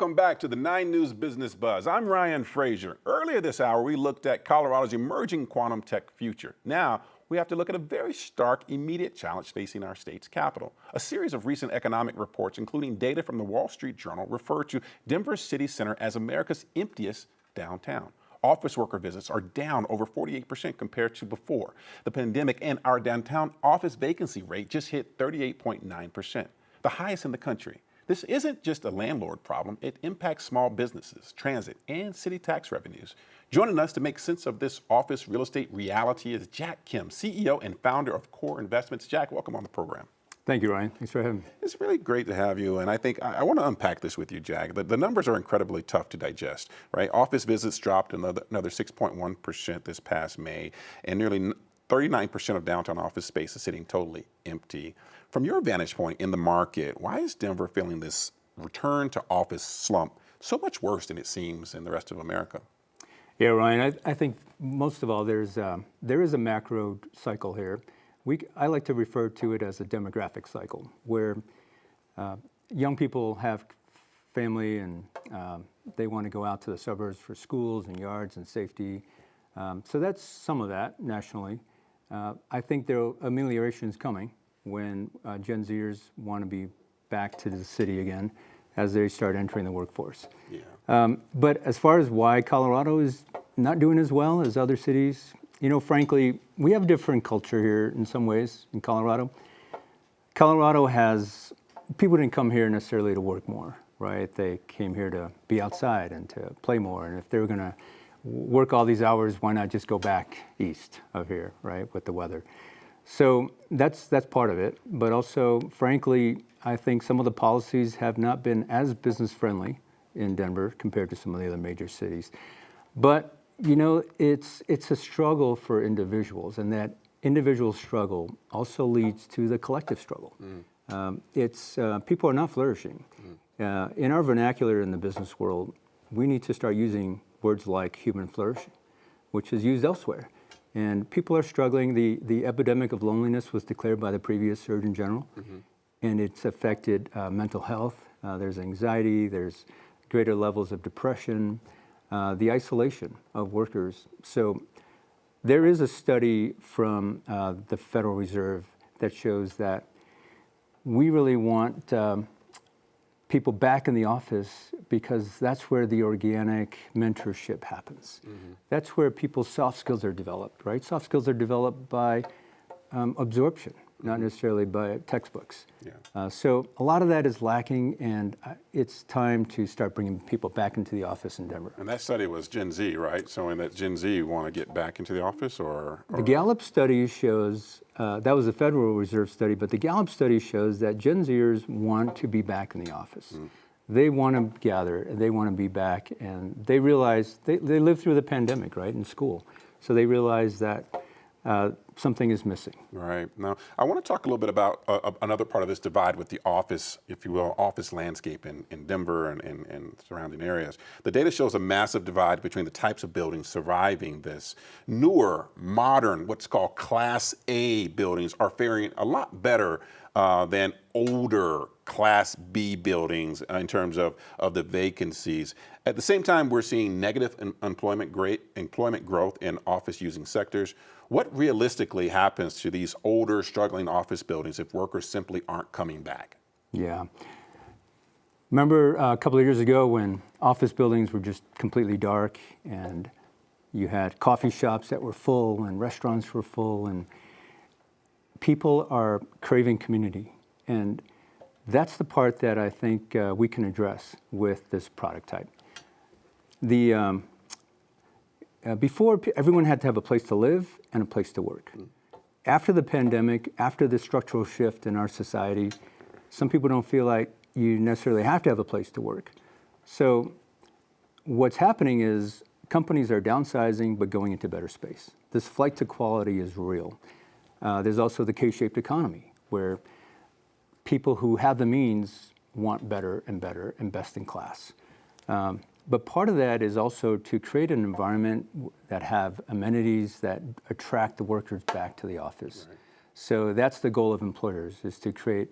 welcome back to the 9 News Business Buzz. I'm Ryan Frazier. Earlier this hour, we looked at Colorado's emerging quantum tech future. Now, we have to look at a very stark, immediate challenge facing our state's capital. A series of recent economic reports, including data from the Wall Street Journal, refer to Denver City Center as America's emptiest downtown. Office worker visits are down over 48% compared to before the pandemic, and our downtown office vacancy rate just hit 38.9%, the highest in the country. This isn't just a landlord problem. It impacts small businesses, transit, and city tax revenues. Joining us to make sense of this office real estate reality is Jack Kim, CEO and founder of Core Investments. Jack, welcome on the program. Thank you, Ryan. Thanks for having me. It's really great to have you, and I think I want to unpack this with you, Jack. The numbers are incredibly tough to digest, right? Office visits dropped another 6.1% this past May, and nearly 39% of downtown office space is sitting totally empty. From your vantage point in the market, why is Denver feeling this return to office slump so much worse than it seems in the rest of America? Yeah, Ryan, I think most of all, there is a macro cycle here. I like to refer to it as a demographic cycle, where young people have family and they want to go out to the suburbs for schools and yards and safety. So that's some of that nationally. I think amelioration is coming when Gen Zers want to be back to the city again as they start entering the workforce. Yeah. But as far as why Colorado is not doing as well as other cities, frankly, we have a different culture here in some ways in Colorado. Colorado people didn't come here necessarily to work more, right? They came here to be outside and to play more. And if they were going to work all these hours, why not just go back east of here, right, with the weather? So that's part of it. But also, frankly, I think some of the policies have not been as business friendly in Denver compared to some of the other major cities. But it's a struggle for individuals, and that individual struggle also leads to the collective struggle. People are not flourishing. In our vernacular in the business world, we need to start using words like human flourishing, which is used elsewhere. And people are struggling. The epidemic of loneliness was declared by the previous Surgeon General, and it's affected mental health. There's anxiety, there's greater levels of depression, the isolation of workers. So there is a study from the Federal Reserve that shows that we really want people back in the office because that's where the organic mentorship happens. That's where people's soft skills are developed, right? Soft skills are developed by absorption, not necessarily by textbooks. Yeah. So a lot of that is lacking, and it's time to start bringing people back into the office in Denver. And that study was Gen Z, right? So in that Gen Z want to get back into the office or? The Gallup study shows, that was a Federal Reserve study, but the Gallup study shows that Gen Zers want to be back in the office. They want to gather, they want to be back, and they realize, they lived through the pandemic, right, in school. So they realize that something is missing. Right. Now, I want to talk a little bit about another part of this divide with the office, if you will, office landscape in Denver and surrounding areas. The data shows a massive divide between the types of buildings surviving this. Newer, modern, what's called Class A buildings are faring a lot better than older Class B buildings in terms of the vacancies. At the same time, we're seeing negative employment growth in office-using sectors. What realistically happens to these older, struggling office buildings if workers simply aren't coming back? Yeah. Remember a couple of years ago when office buildings were just completely dark and you had coffee shops that were full and restaurants were full, and people are craving community. And that's the part that I think we can address with this product type. Before, everyone had to have a place to live and a place to work. After the pandemic, after the structural shift in our society, some people don't feel like you necessarily have to have a place to work. So what's happening is companies are downsizing but going into better space. This flight to quality is real. There's also the K-shaped economy, where people who have the means want better and better and best in class. But part of that is also to create an environment that have amenities that attract the workers back to the office. Right. So that's the goal of employers, is to create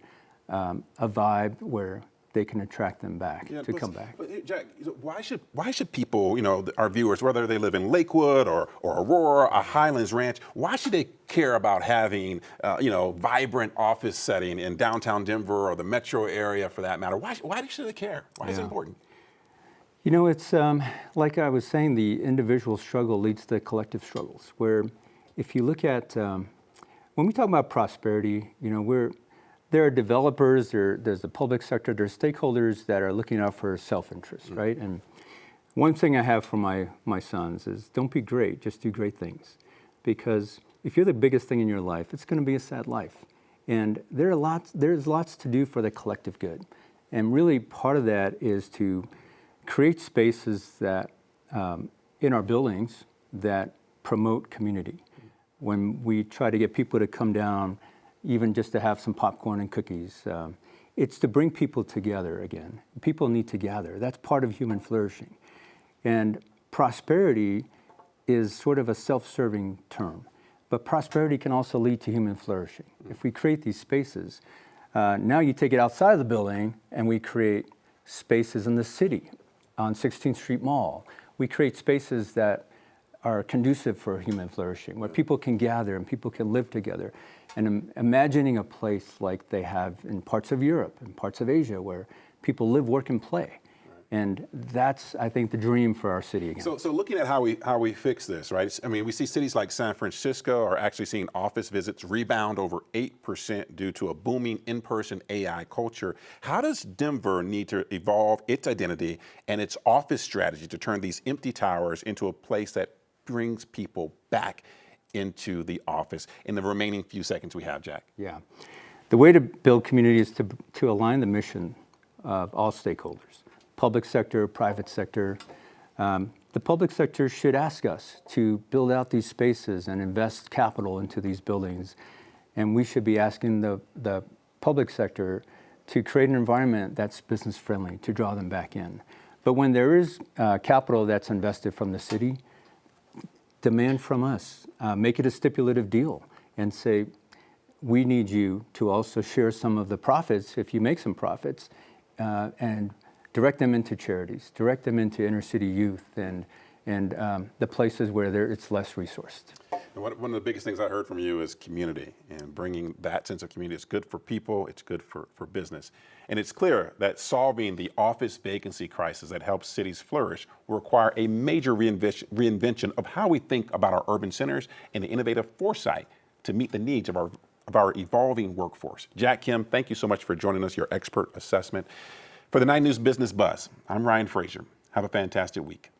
a vibe where they can attract them back to but, come back. But Jack, why should people, our viewers, whether they live in Lakewood or Aurora, or Highlands Ranch, why should they care about having vibrant office setting in downtown Denver or the metro area for that matter? Why should they care? Why is it important? It's like I was saying, the individual struggle leads to collective struggles, where if you look at, when we talk about prosperity, there are developers, there's the public sector, there's stakeholders that are looking out for self-interest, right? And one thing I have for my sons is don't be great, just do great things. Because if you're the biggest thing in your life, it's gonna be a sad life. And there's lots to do for the collective good. And really part of that is to create spaces that, in our buildings, that promote community. When we try to get people to come down, even just to have some popcorn and cookies, it's to bring people together again. People need to gather. That's part of human flourishing. And prosperity is sort of a self-serving term, but prosperity can also lead to human flourishing. If we create these spaces, now you take it outside of the building and we create spaces in the city, on 16th Street Mall. We create spaces that are conducive for human flourishing, where people can gather and people can live together. And imagining a place like they have in parts of Europe and parts of Asia, where people live, work, and play. And that's, I think, the dream for our city again. So looking at how we fix this, right? I mean, we see cities like San Francisco are actually seeing office visits rebound over 8% due to a booming in-person AI culture. How does Denver need to evolve its identity and its office strategy to turn these empty towers into a place that brings people back into the office? In the remaining few seconds we have, Jack. Yeah. The way to build community is to align the mission of all stakeholders. Public sector, private sector. The public sector should ask us to build out these spaces and invest capital into these buildings. And we should be asking the public sector to create an environment that's business friendly, to draw them back in. But when there is capital that's invested from the city, demand from us, make it a stipulative deal and say, we need you to also share some of the profits, if you make some profits, and direct them into charities, direct them into inner city youth and the places where it's less resourced. And one of the biggest things I heard from you is community, and bringing that sense of community. It's good for people, it's good for business. And it's clear that solving the office vacancy crisis that helps cities flourish will require a major reinvention of how we think about our urban centers and the innovative foresight to meet the needs of our evolving workforce. Jack Kim, thank you so much for joining us, your expert assessment. For the 9 News Business Buzz, I'm Ryan Frazier. Have a fantastic week.